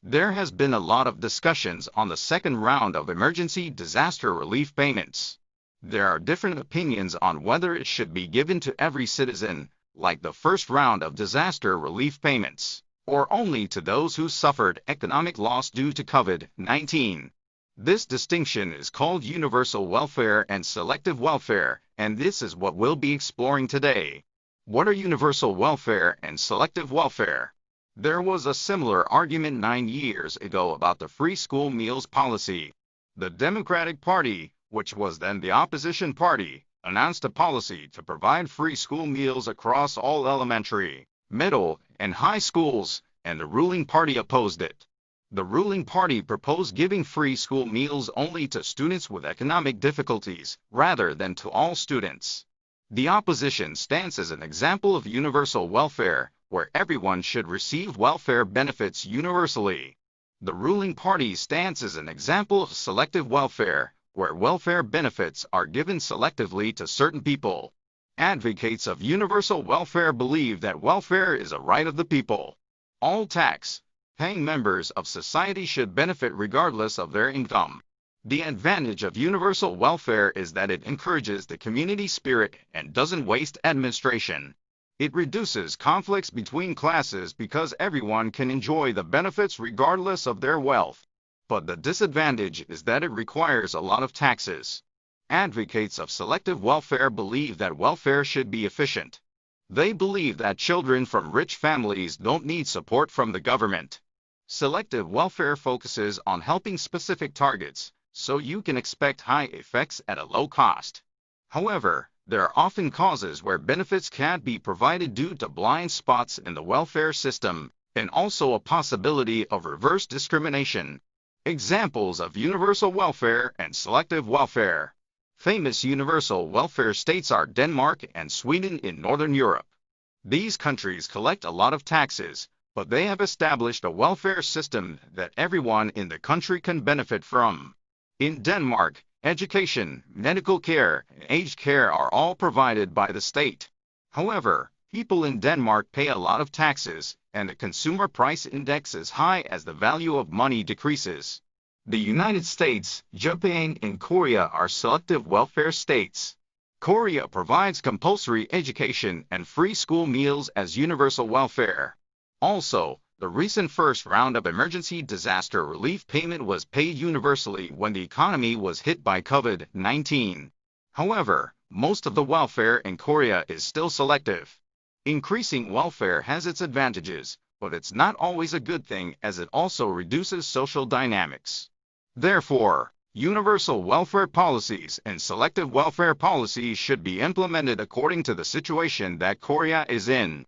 There has been a lot of discussions on the second round of emergency disaster relief payments. There are different opinions on whether it should be given to every citizen, like the first round of disaster relief payments, or only to those who suffered economic loss due to COVID-19. This distinction is called universal welfare and selective welfare, and this is what we'll be exploring today. What are universal welfare and selective welfare? There was a similar argument 9 years ago about the free school meals policy. The Democratic Party, which was then the opposition party, announced a policy to provide free school meals across all elementary, middle, and high schools, and the ruling party opposed it. The ruling party proposed giving free school meals only to students with economic difficulties, rather than to all students. The opposition stance is an example of universal welfare, where everyone should receive welfare benefits universally. The ruling party's stance is an example of selective welfare, where welfare benefits are given selectively to certain people. Advocates of universal welfare believe that welfare is a right of the people. All tax-paying members of society should benefit regardless of their income. The advantage of universal welfare is that it encourages the community spirit and doesn't waste administration. It reduces conflicts between classes because everyone can enjoy the benefits regardless of their wealth. But the disadvantage is that it requires a lot of taxes. Advocates of selective welfare believe that welfare should be efficient. They believe that children from rich families don't need support from the government. Selective welfare focuses on helping specific targets, so you can expect high effects at a low cost. However, there are often causes where benefits can't be provided due to blind spots in the welfare system, and also a possibility of reverse discrimination. Examples of universal welfare and selective welfare. Famous universal welfare states are Denmark and Sweden in Northern Europe. These countries collect a lot of taxes, but they have established a welfare system that everyone in the country can benefit from. In Denmark, education, medical care, and aged care are all provided by the state. However, people in Denmark pay a lot of taxes, and the consumer price index is high as the value of money decreases. The United States, Japan, and Korea are selective welfare states. Korea provides compulsory education and free school meals as universal welfare. Also, the recent first round of emergency disaster relief payment was paid universally when the economy was hit by COVID-19. However, most of the welfare in Korea is still selective. Increasing welfare has its advantages, but it's not always a good thing as it also reduces social dynamics. Therefore, universal welfare policies and selective welfare policies should be implemented according to the situation that Korea is in.